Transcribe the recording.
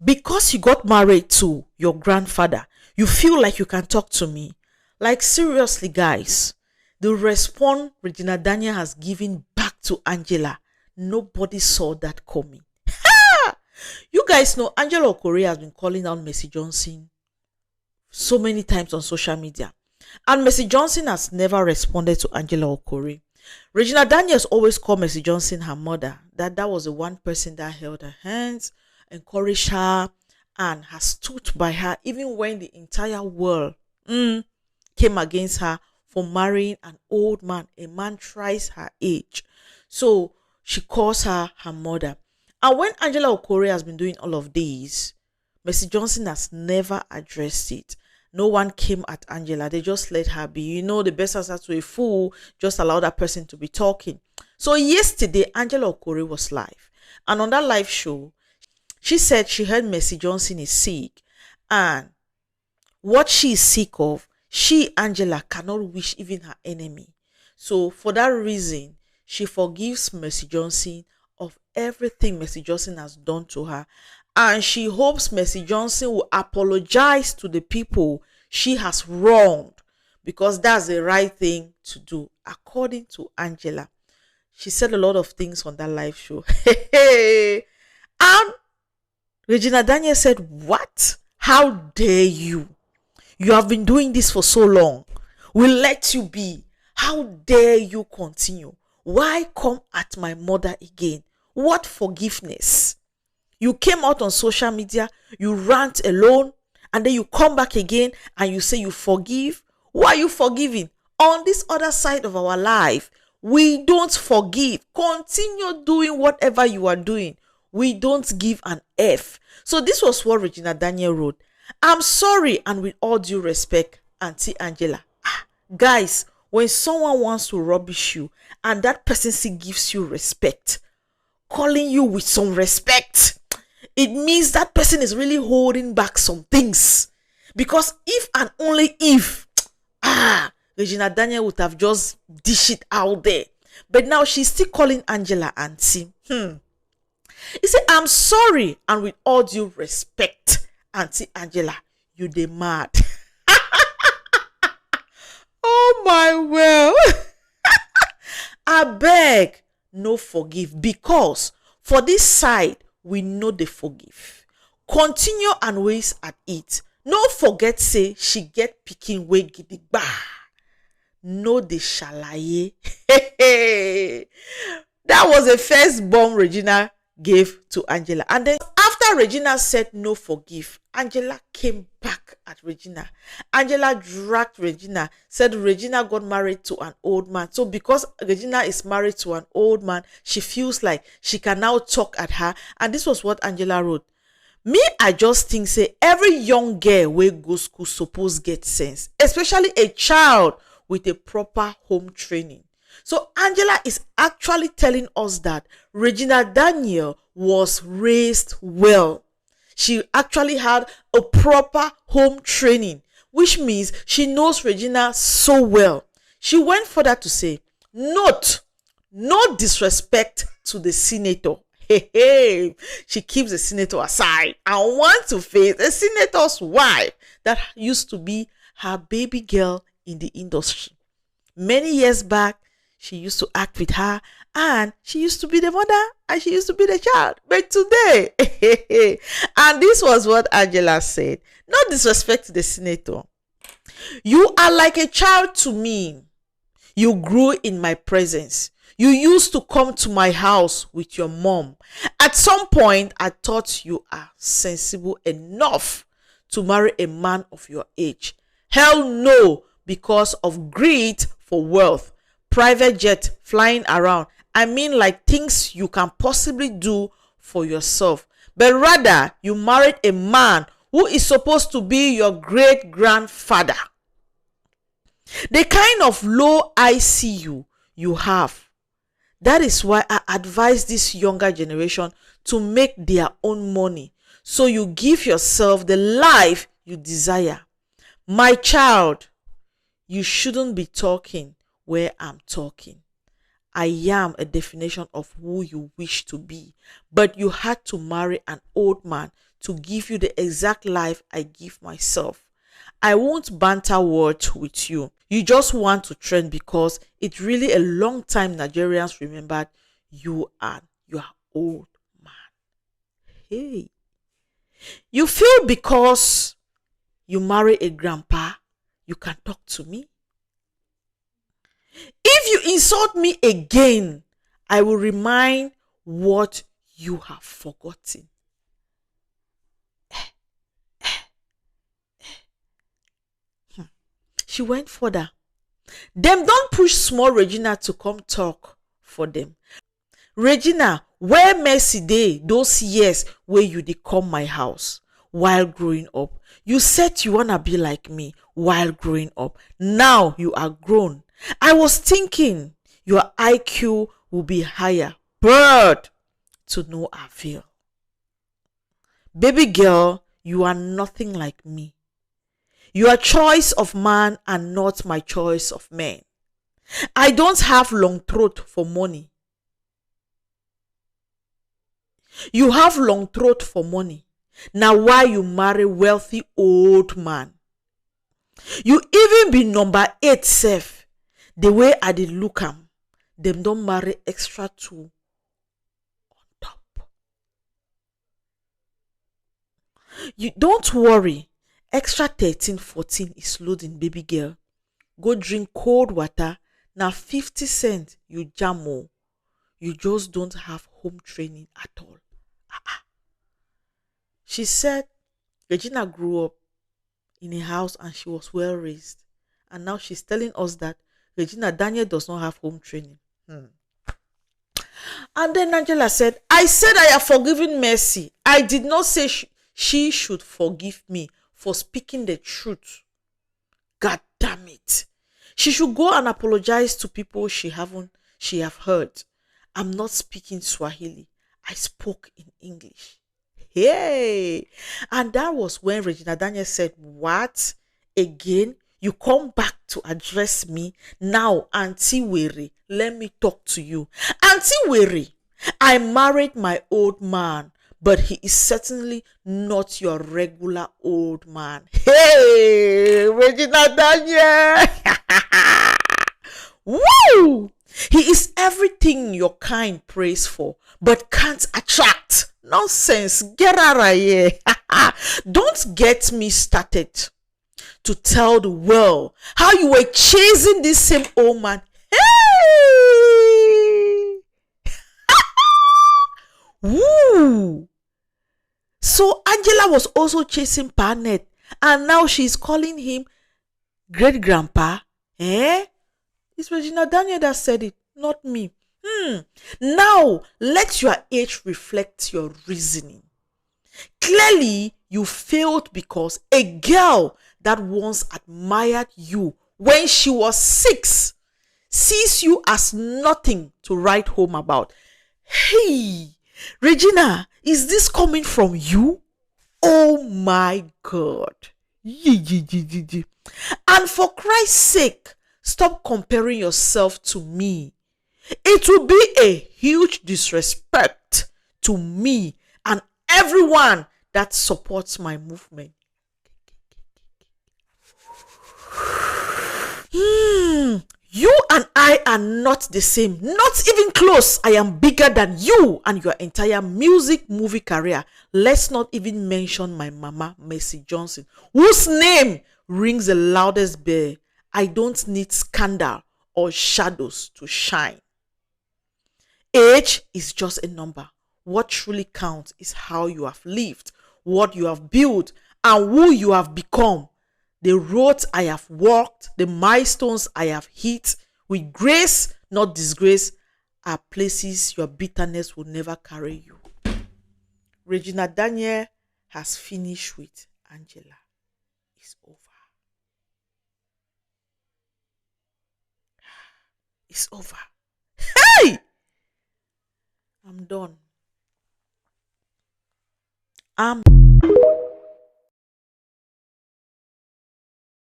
Because you got married to your grandfather, you feel like you can talk to me. Like, seriously, guys, the response Regina Daniel has given back to Angela, nobody saw that coming. You guys know Angela Okorie has been calling out Mercy Johnson so many times on social media. And Mercy Johnson has never responded to Angela Okorie. Regina Daniels always called Mercy Johnson her mother. That was the one person that held her hands, encouraged her, and has stood by her even when the entire world came against her for marrying an old man, a man thrice her age. So she calls her her mother. And when Angela Okorie has been doing all of these, Mercy Johnson has never addressed it. No one came at Angela. They just let her be. You know, the best answer to a fool, just allow that person to be talking. So yesterday, Angela Okorie was live. And on that live show, she said she heard Mercy Johnson is sick. And what she is sick of, she, Angela, cannot wish even her enemy. So for that reason, she forgives Mercy Johnson of everything Mercy Johnson has done to her. And she hopes Mercy Johnson will apologize to the people she has wronged, because that's the right thing to do, according to Angela. She said a lot of things on that live show. And Regina Daniel said, "What? How dare you? You have been doing this for so long. We'll let you be. How dare you continue? Why come at my mother again? What forgiveness? You came out on social media, you rant alone, and then you come back again and you say you forgive. Why are you forgiving? On this other side of our life, we don't forgive. Continue doing whatever you are doing. We don't give an F." So this was what Regina Daniel wrote. "I'm sorry, and with all due respect, Auntie Angela." Guys, when someone wants to rubbish you and that person still gives you respect, calling you with some respect, it means that person is really holding back some things. Because if and only if Regina Daniel would have just dish it out there, but now she's still calling Angela auntie. He said, "I'm sorry, and with all due respect, Auntie Angela, you dey mad." Oh my well. I beg, no forgive, because for this side we know they forgive. Continue and ways at it. No forget say she get picking way gidigba. No de shalaye. That was the first bomb Regina gave to Angela. And then after Regina said no forgive, Angela came back at Regina. Angela dragged Regina, said Regina got married to an old man. So because Regina is married to an old man, she feels like she can now talk at her. And this was what Angela wrote. "Me, I just think say every young girl wey go school suppose get sense, especially a child with a proper home training." So Angela is actually telling us that Regina Daniel was raised well. She actually had a proper home training, which means she knows Regina so well. She went further to say, "Note, no disrespect to the senator." She keeps the senator aside and wants to face the senator's wife that used to be her baby girl in the industry. Many years back, she used to act with her, and she used to be the mother and she used to be the child. But today, and this was what Angela said, "No disrespect to the senator. You are like a child to me. You grew in my presence. You used to come to my house with your mom. At some point, I thought you are sensible enough to marry a man of your age. Hell no, because of greed for wealth, private jet flying around. I mean, like things you can possibly do for yourself. But rather, you married a man who is supposed to be your great grandfather. The kind of low ICU you have. That is why I advise this younger generation to make their own money, so you give yourself the life you desire. My child, you shouldn't be talking where I'm talking. I am a definition of who you wish to be. But you had to marry an old man to give you the exact life I give myself. I won't banter words with you. You just want to trend because it's really a long time Nigerians remembered you are old man. Hey. You feel because you marry a grandpa, you can talk to me? If you insult me again, I will remind what you have forgotten. She went further. Them don't push small Regina to come talk for them. Regina, where mercy dey those years wey you dey come my house while growing up? You said you wanna be like me while growing up. Now you are grown. I was thinking your IQ will be higher. Bird, to no avail. Baby girl, you are nothing like me. Your choice of man and not my choice of man. I don't have long throat for money. You have long throat for money. Now why you marry wealthy old man? You even be number 8 sef. The way I dey look am, them don't marry extra 2 on top. You don't worry. Extra 13, 14 is loading, baby girl. Go drink cold water. Now 50 cents you jam o. You just don't have home training at all. She said Regina grew up in a house and she was well raised. And now she's telling us that Regina Daniel does not have home training. And then Angela said, I said I have forgiven Mercy. I did not say she should forgive me for speaking the truth. God damn it. She should go and apologize to people she have heard. I'm not speaking Swahili. I spoke in English. Hey. And that was when Regina Daniel said, what? Again? You come back to address me? Now, Auntie Were, let me talk to you. Auntie Were, I married my old man, but he is certainly not your regular old man. Hey, Regina Daniel. Woo! He is everything your kind prays for, but can't attract. Nonsense. Get out of here. Don't get me started to tell the world how you were chasing this same old man. Hey! Woo! So Angela was also chasing Panet, and now she's calling him great grandpa. Eh? It's Regina Daniel that said it, not me. Now let your age reflect your reasoning. Clearly, you failed because a girl that once admired you when she was 6 sees you as nothing to write home about. Hey, Regina, is this coming from you? Oh my God. And for Christ's sake, stop comparing yourself to me. It will be a huge disrespect to me and everyone that supports my movement. You and I are not the same, not even close. I am bigger than you and your entire music movie career. Let's not even mention my mama, Mercy Johnson, whose name rings the loudest bell. I don't need scandal or shadows to shine. Age is just a number. What truly counts is how you have lived, what you have built, and who you have become. The roads I have walked, the milestones I have hit, with grace, not disgrace, are places your bitterness will never carry you. Regina Daniel has finished with Angela. It's over. It's over. Hey! I'm done. I'm